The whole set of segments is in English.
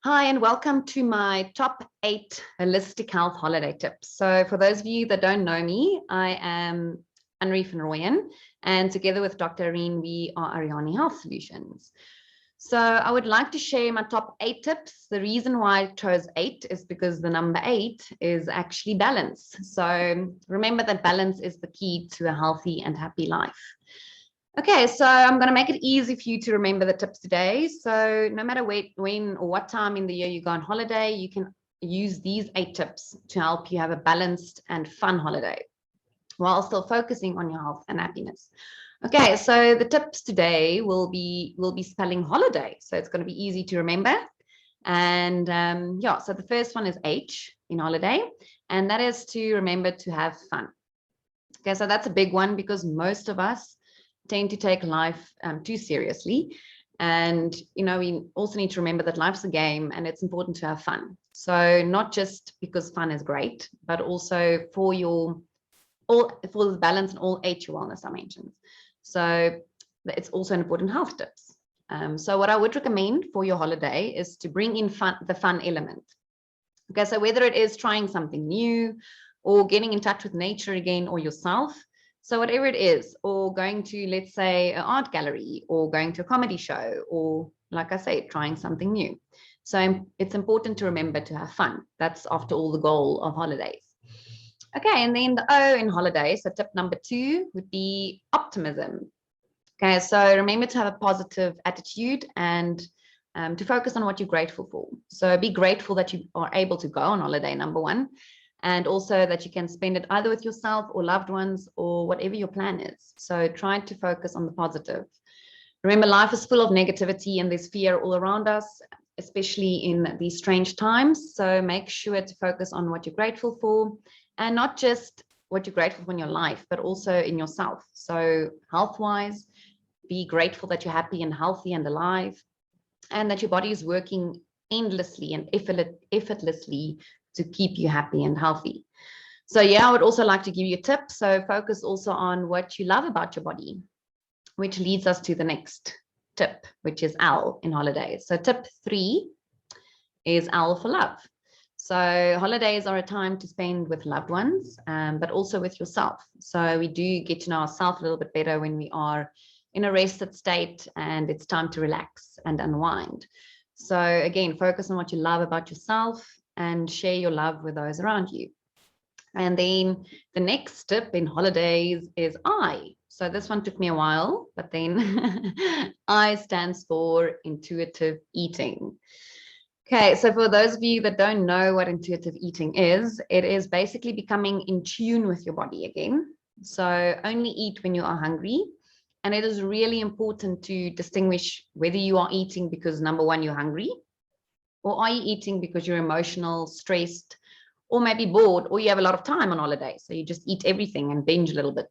Hi, and welcome to my top 8 holistic health holiday tips. So for those of you that don't know me, I am Anri, and together with Dr. Irene, we are Ariani Health Solutions. So I would like to share my top 8 tips. The reason why I chose 8 is because the number 8 is actually balance. So remember that balance is the key to a healthy and happy life. Okay, so I'm going to make it easy for you to remember the tips today. So no matter when or what time in the year you go on holiday, you can use these 8 tips to help you have a balanced and fun holiday while still focusing on your health and happiness. Okay, so the tips today will be spelling holiday. So it's going to be easy to remember. And yeah, so the first one is H in holiday, and that is to remember to have fun. Okay, so that's a big one because most of us tend to take life too seriously. And, we also need to remember that life's a game and it's important to have fun. So not just because fun is great, but also for the balance and all 8 your wellness dimensions. So it's also an important health tips. So what I would recommend for your holiday is to bring in the fun element. Okay, so whether it is trying something new or getting in touch with nature again or yourself, so whatever it is, or going to, let's say, an art gallery or going to a comedy show, or like I say, trying something new. So it's important to remember to have fun. That's after all the goal of holidays. Okay, and then the O in holiday. So tip number 2 would be optimism. Okay, so remember to have a positive attitude and to focus on what you're grateful for. So be grateful that you are able to go on holiday, number 1. And also that you can spend it either with yourself or loved ones or whatever your plan is. So try to focus on the positive. Remember, life is full of negativity and there's fear all around us, especially in these strange times. So make sure to focus on what you're grateful for, and not just what you're grateful for in your life, but also in yourself. So health-wise, be grateful that you're happy and healthy and alive, and that your body is working endlessly and effortlessly to keep you happy and healthy. So yeah, I would also like to give you a tip. So focus also on what you love about your body, which leads us to the next tip, which is L in holidays. So tip 3 is L for love. So holidays are a time to spend with loved ones, but also with yourself. So we do get to know ourselves a little bit better when we are in a rested state and it's time to relax and unwind. So again, focus on what you love about yourself and share your love with those around you. And then the next step in holidays is I. So this one took me a while, but then I stands for intuitive eating. Okay, so for those of you that don't know what intuitive eating is, it is basically becoming in tune with your body again. So only eat when you are hungry. And it is really important to distinguish whether you are eating because, number 1, you're hungry, or are you eating because you're emotional, stressed, or maybe bored, or you have a lot of time on holiday. So you just eat everything and binge a little bit.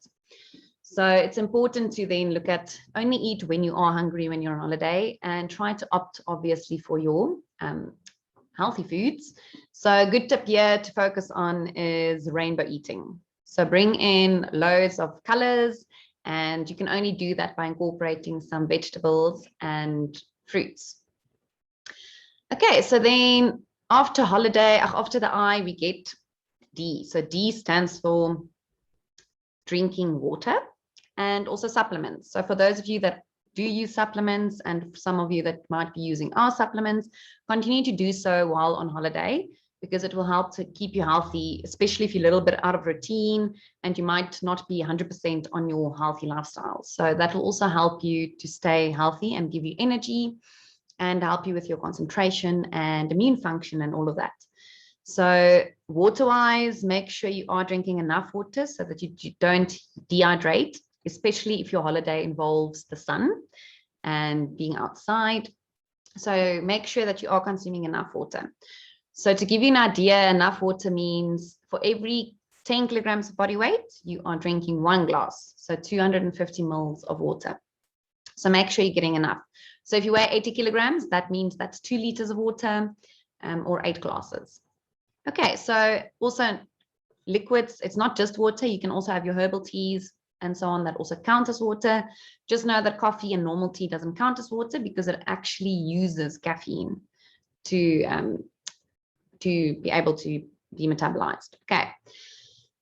So it's important to then look at only eat when you are hungry when you're on holiday, and try to opt obviously for your healthy foods. So a good tip here to focus on is rainbow eating. So bring in loads of colors, and you can only do that by incorporating some vegetables and fruits. Okay, so then after the I, we get D. So D stands for drinking water and also supplements. So for those of you that do use supplements, and some of you that might be using our supplements, continue to do so while on holiday, because it will help to keep you healthy, especially if you're a little bit out of routine and you might not be 100% on your healthy lifestyle. So that will also help you to stay healthy and give you energy and help you with your concentration and immune function and all of that. So water-wise, make sure you are drinking enough water so that you don't dehydrate, especially if your holiday involves the sun and being outside. So make sure that you are consuming enough water. So to give you an idea, enough water means for every 10 kilograms of body weight, you are drinking 1 glass, so 250 mils of water. So make sure you're getting enough. So if you weigh 80 kilograms, that means that's 2 liters of water, or 8 glasses. Okay, so also liquids, it's not just water. You can also have your herbal teas and so on that also count as water. Just know that coffee and normal tea doesn't count as water because it actually uses caffeine. be able to be metabolized. Okay.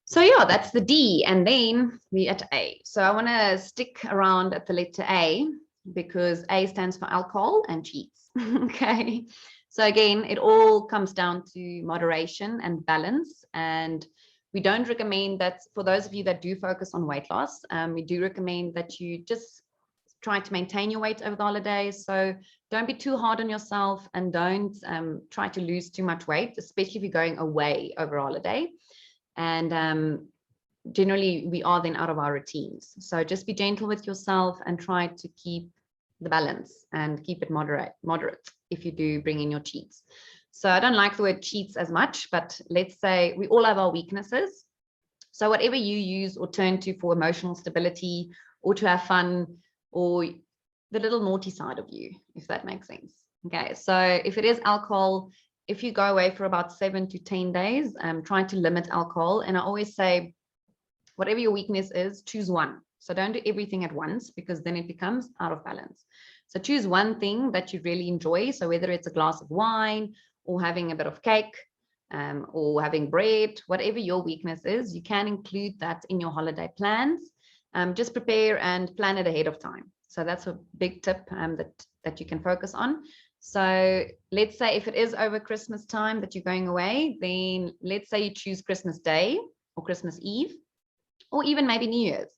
So yeah, that's the D, and then we at A. So I want to stick around at the letter A because A stands for alcohol and cheats. Okay. So again, it all comes down to moderation and balance. And we don't recommend that for those of you that do focus on weight loss, we do recommend that you just try to maintain your weight over the holidays. So don't be too hard on yourself and don't try to lose too much weight, especially if you're going away over a holiday. And generally we are then out of our routines. So just be gentle with yourself and try to keep the balance and keep it moderate if you do bring in your cheats. So I don't like the word cheats as much, but let's say we all have our weaknesses. So whatever you use or turn to for emotional stability or to have fun or the little naughty side of you, if that makes sense. Okay, so if it is alcohol, if you go away for about 7 to 10 days, try to limit alcohol. And I always say, whatever your weakness is, choose one. So don't do everything at once because then it becomes out of balance. So choose one thing that you really enjoy. So whether it's a glass of wine or having a bit of cake or having bread, whatever your weakness is, you can include that in your holiday plans. Just prepare and plan it ahead of time. So that's a big tip that you can focus on. So let's say if it is over Christmas time that you're going away, then let's say you choose Christmas Day or Christmas Eve, or even maybe New Year's.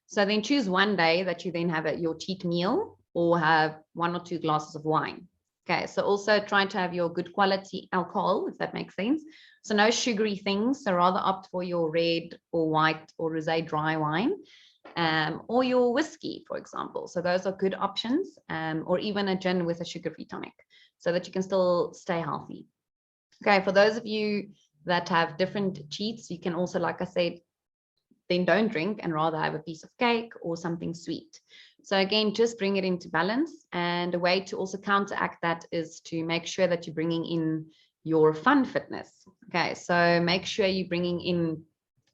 So then choose one day that you then have your cheat meal or have 1 or 2 glasses of wine. Okay, so also try to have your good quality alcohol, if that makes sense. So no sugary things, so rather opt for your red or white or rosé dry wine. Or your whiskey, for example. So those are good options, or even a gin with a sugar-free tonic so that you can still stay healthy. Okay, for those of you that have different cheats, you can also, like I said, then don't drink and rather have a piece of cake or something sweet. So again, just bring it into balance. And a way to also counteract that is to make sure that you're bringing in your fun fitness. Okay, so make sure you're bringing in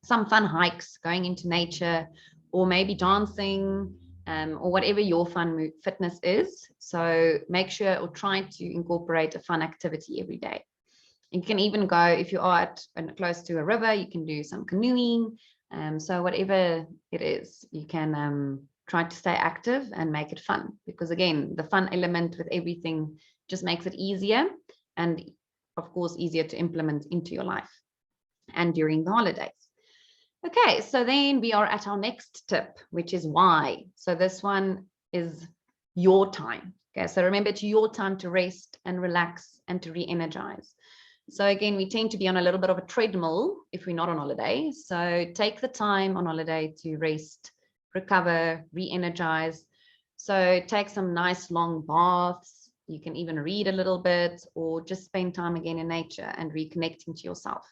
some fun hikes, going into nature, or maybe dancing, or whatever your fun fitness is. So make sure or try to incorporate a fun activity every day. You can even go, if you are close to a river, you can do some canoeing. So whatever it is, you can try to stay active and make it fun. Because again, the fun element with everything just makes it easier and of course easier to implement into your life and during the holidays. Okay, so then we are at our next tip, which is why. So this one is your time. Okay, so remember, it's your time to rest and relax and to re-energize. So again, we tend to be on a little bit of a treadmill if we're not on holiday. So take the time on holiday to rest, recover, re-energize. So take some nice long baths. You can even read a little bit or just spend time again in nature and reconnecting to yourself.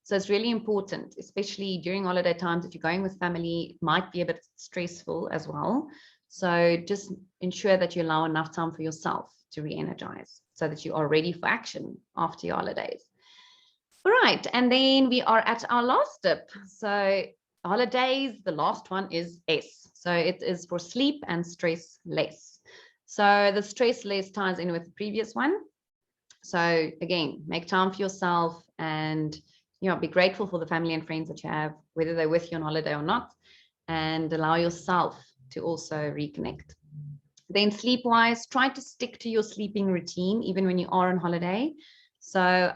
So it's really important, especially during holiday times, if you're going with family, it might be a bit stressful as well. So just ensure that you allow enough time for yourself to re-energize so that you are ready for action after your holidays. All right, and then we are at our last tip. So holidays, the last one is S. So it is for sleep and stress less. So the stress less ties in with the previous one. So again, make time for yourself and be grateful for the family and friends that you have, whether they're with you on holiday or not, and allow yourself to also reconnect. Then sleep-wise, try to stick to your sleeping routine, even when you are on holiday. So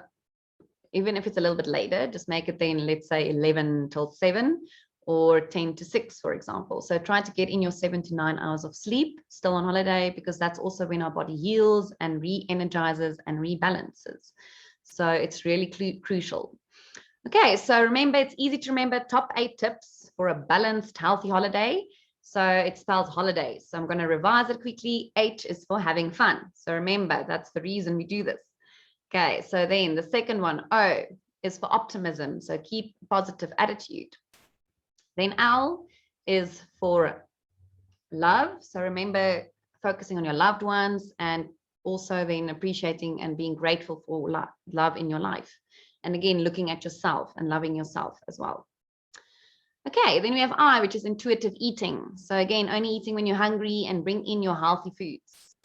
even if it's a little bit later, just make it then, let's say 11 till 7 or 10 to 6, for example. So try to get in your 7 to 9 hours of sleep still on holiday, because that's also when our body heals and re-energizes and rebalances. So it's really crucial. Okay, so remember, it's easy to remember top 8 tips for a balanced, healthy holiday. So it spells holidays. So I'm going to revise it quickly. H is for having fun. So remember, that's the reason we do this. Okay, so then the second one, O, is for optimism. So keep positive attitude. Then L is for love. So remember, focusing on your loved ones and also then appreciating and being grateful for love in your life. And again, looking at yourself and loving yourself as well. Okay, then we have I, which is intuitive eating. So again, only eating when you're hungry and bring in your healthy foods.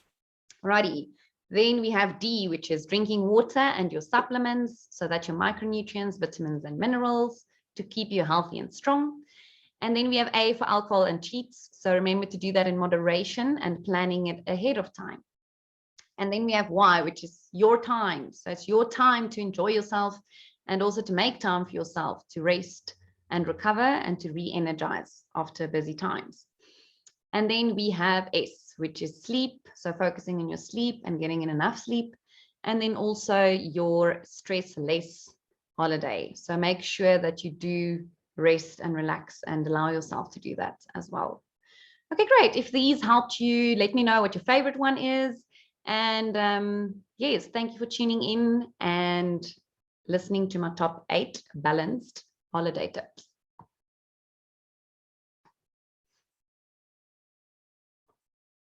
Alrighty, Then we have D, which is drinking water and your supplements, so that your micronutrients, vitamins, and minerals to keep you healthy and strong. And then we have A for alcohol and treats. So remember to do that in moderation and planning it ahead of time. And then we have Y, which is your time. So it's your time to enjoy yourself and also to make time for yourself to rest and recover and to re-energize after busy times. And then we have S, which is sleep. So focusing on your sleep and getting in enough sleep. And then also your stress less holiday. So make sure that you do rest and relax and allow yourself to do that as well. Okay, great. If these helped you, let me know what your favorite one is. And yes, thank you for tuning in and listening to my top 8 balanced holiday tips.